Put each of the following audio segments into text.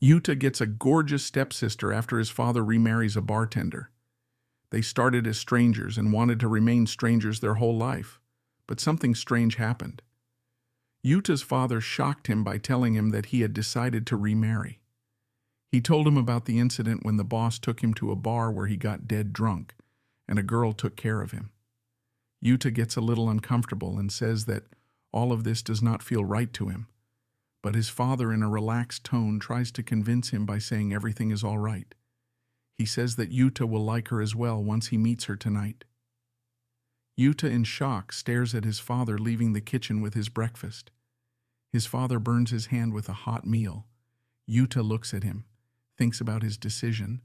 Yuta gets a gorgeous stepsister after his father remarries a bartender. They started as strangers and wanted to remain strangers their whole life, but something strange happened. Yuta's father shocked him by telling him that he had decided to remarry. He told him about the incident when the boss took him to a bar where he got dead drunk, and a girl took care of him. Yuta gets a little uncomfortable and says that all of this does not feel right to him, but his father in a relaxed tone tries to convince him by saying everything is all right. He says that Yuta will like her as well once he meets her tonight. Yuta, in shock, stares at his father leaving the kitchen with his breakfast. His father burns his hand with a hot meal. Yuta looks at him, thinks about his decision,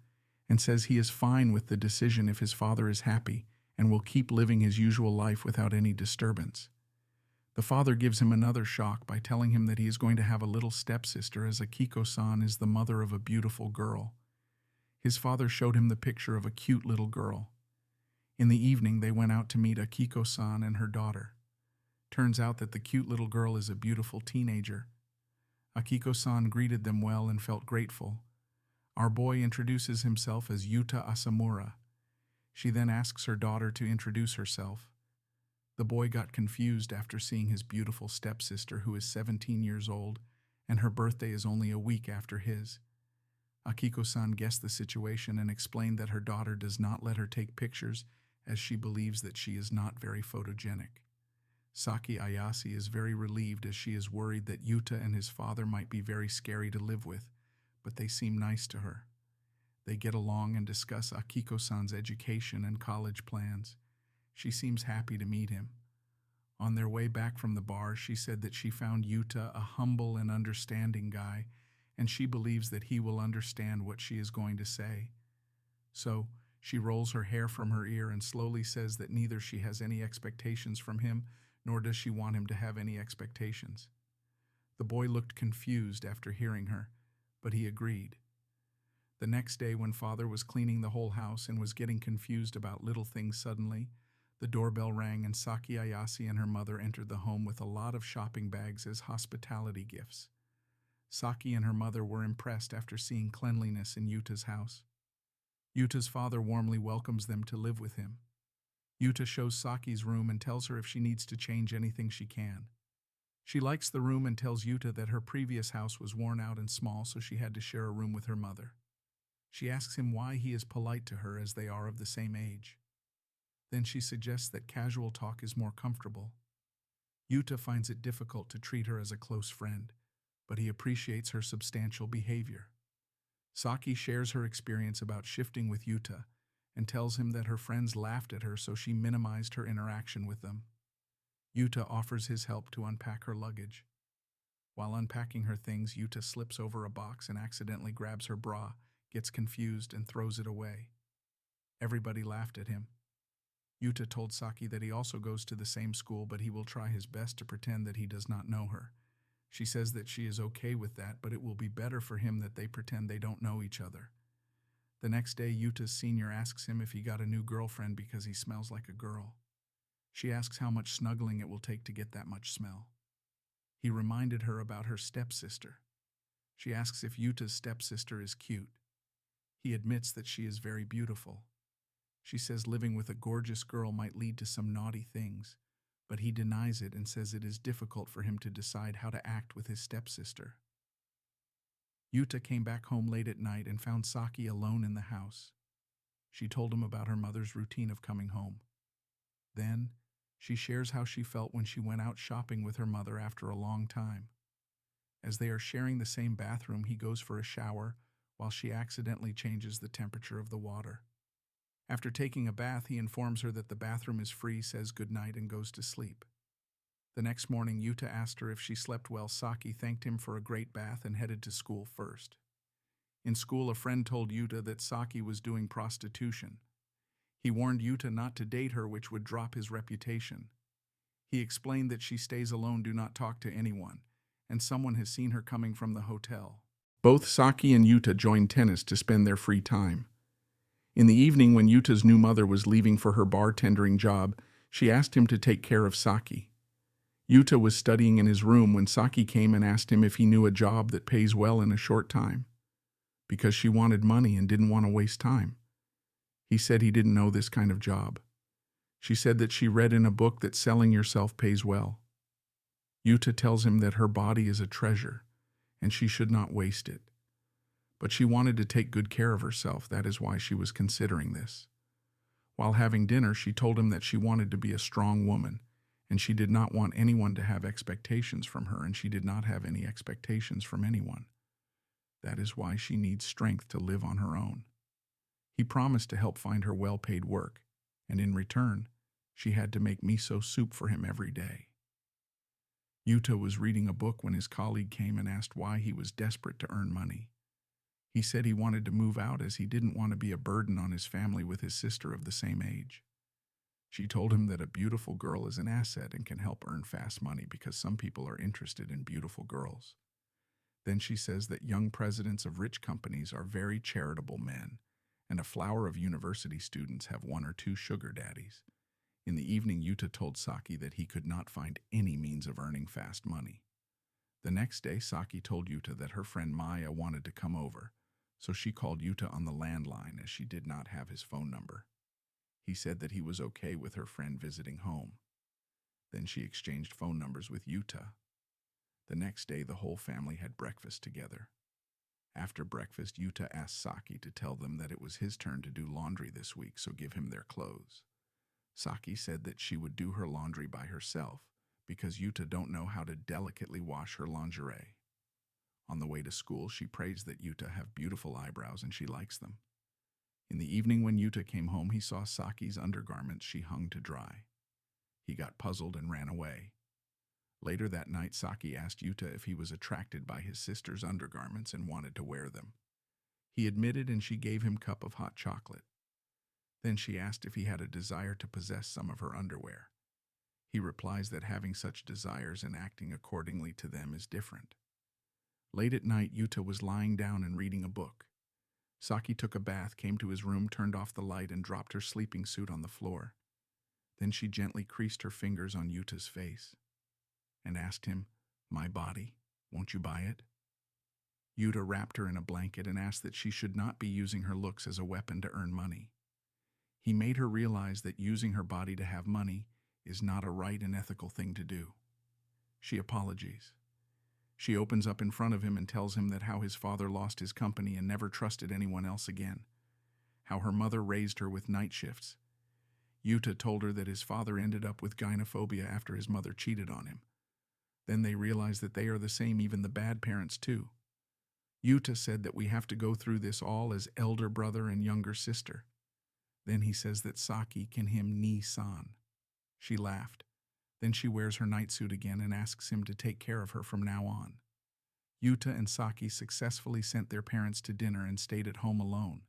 and says he is fine with the decision if his father is happy and will keep living his usual life without any disturbance. The father gives him another shock by telling him that he is going to have a little stepsister, as Akiko-san is the mother of a beautiful girl. His father showed him the picture of a cute little girl. In the evening, they went out to meet Akiko-san and her daughter. Turns out that the cute little girl is a beautiful teenager. Akiko-san greeted them well and felt grateful. Our boy introduces himself as Yuta Asamura. She then asks her daughter to introduce herself. The boy got confused after seeing his beautiful stepsister, who is 17 years old, and her birthday is only a week after his. Akiko-san guessed the situation and explained that her daughter does not let her take pictures as she believes that she is not very photogenic. Saki Ayase is very relieved as she is worried that Yuta and his father might be very scary to live with, but they seem nice to her. They get along and discuss Akiko-san's education and college plans. She seems happy to meet him. On their way back from the bar, she said that she found Yuta a humble and understanding guy, and she believes that he will understand what she is going to say. So, she rolls her hair from her ear and slowly says that neither she has any expectations from him, nor does she want him to have any expectations. The boy looked confused after hearing her, but he agreed. The next day, when father was cleaning the whole house and was getting confused about little things, suddenly the doorbell rang and Saki Ayase and her mother entered the home with a lot of shopping bags as hospitality gifts. Saki and her mother were impressed after seeing cleanliness in Yuta's house. Yuta's father warmly welcomes them to live with him. Yuta shows Saki's room and tells her if she needs to change anything she can. She likes the room and tells Yuta that her previous house was worn out and small, so she had to share a room with her mother. She asks him why he is polite to her as they are of the same age. Then she suggests that casual talk is more comfortable. Yuta finds it difficult to treat her as a close friend, but he appreciates her substantial behavior. Saki shares her experience about shifting with Yuta and tells him that her friends laughed at her, so she minimized her interaction with them. Yuta offers his help to unpack her luggage. While unpacking her things, Yuta slips over a box and accidentally grabs her bra, gets confused, and throws it away. Everybody laughed at him. Yuta told Saki that he also goes to the same school, but he will try his best to pretend that he does not know her. She says that she is okay with that, but it will be better for him that they pretend they don't know each other. The next day, Yuta's senior asks him if he got a new girlfriend because he smells like a girl. She asks how much snuggling it will take to get that much smell. He reminded her about her stepsister. She asks if Yuta's stepsister is cute. He admits that she is very beautiful. She says living with a gorgeous girl might lead to some naughty things, but he denies it and says it is difficult for him to decide how to act with his stepsister. Yuta came back home late at night and found Saki alone in the house. She told him about her mother's routine of coming home. Then, she shares how she felt when she went out shopping with her mother after a long time. As they are sharing the same bathroom, he goes for a shower while she accidentally changes the temperature of the water. After taking a bath, he informs her that the bathroom is free, says goodnight, and goes to sleep. The next morning, Yuta asked her if she slept well. Saki thanked him for a great bath and headed to school first. In school, a friend told Yuta that Saki was doing prostitution. He warned Yuta not to date her, which would drop his reputation. He explained that she stays alone, do not talk to anyone, and someone has seen her coming from the hotel. Both Saki and Yuta joined tennis to spend their free time. In the evening, when Yuta's new mother was leaving for her bartending job, she asked him to take care of Saki. Yuta was studying in his room when Saki came and asked him if he knew a job that pays well in a short time. because she wanted money and didn't want to waste time. He said he didn't know this kind of job. She said that she read in a book that selling yourself pays well. Yuta tells him that her body is a treasure and she should not waste it. But she wanted to take good care of herself, that is why she was considering this. While having dinner, she told him that she wanted to be a strong woman, and she did not want anyone to have expectations from her, and she did not have any expectations from anyone. That is why she needs strength to live on her own. He promised to help find her well-paid work, and in return, she had to make miso soup for him every day. Yuta was reading a book when his colleague came and asked why he was desperate to earn money. He said he wanted to move out as he didn't want to be a burden on his family with his sister of the same age. She told him that a beautiful girl is an asset and can help earn fast money because some people are interested in beautiful girls. Then she says that young presidents of rich companies are very charitable men, and a flower of university students have 1 or 2 sugar daddies. In the evening, Yuta told Saki that he could not find any means of earning fast money. The next day, Saki told Yuta that her friend Maya wanted to come over, so she called Yuta on the landline as she did not have his phone number. He said that he was okay with her friend visiting home. Then she exchanged phone numbers with Yuta. The next day, the whole family had breakfast together. After breakfast, Yuta asked Saki to tell them that it was his turn to do laundry this week, so give him their clothes. Saki said that she would do her laundry by herself because Yuta don't know how to delicately wash her lingerie. On the way to school, she praised that Yuta have beautiful eyebrows and she likes them. In the evening when Yuta came home, he saw Saki's undergarments she hung to dry. He got puzzled and ran away. Later that night, Saki asked Yuta if he was attracted by his sister's undergarments and wanted to wear them. He admitted and she gave him a cup of hot chocolate. Then she asked if he had a desire to possess some of her underwear. He replies that having such desires and acting accordingly to them is different. Late at night, Yuta was lying down and reading a book. Saki took a bath, came to his room, turned off the light, and dropped her sleeping suit on the floor. Then she gently creased her fingers on Yuta's face and asked him, "My body, won't you buy it?" Yuta wrapped her in a blanket and asked that she should not be using her looks as a weapon to earn money. He made her realize that using her body to have money is not a right and ethical thing to do. She apologizes. She opens up in front of him and tells him that how his father lost his company and never trusted anyone else again. How her mother raised her with night shifts. Yuta told her that his father ended up with gynophobia after his mother cheated on him. Then they realize that they are the same, even the bad parents too. Yuta said that we have to go through this all as elder brother and younger sister. Then he says that Saki can him ni-san. She laughed. Then she wears her night suit again and asks him to take care of her from now on. Yuta and Saki successfully sent their parents to dinner and stayed at home alone.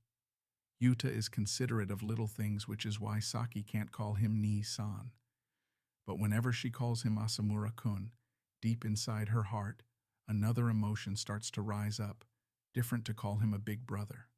Yuta is considerate of little things, which is why Saki can't call him ni-san. But whenever she calls him Asamura-kun, deep inside her heart, another emotion starts to rise up, different to call him a big brother.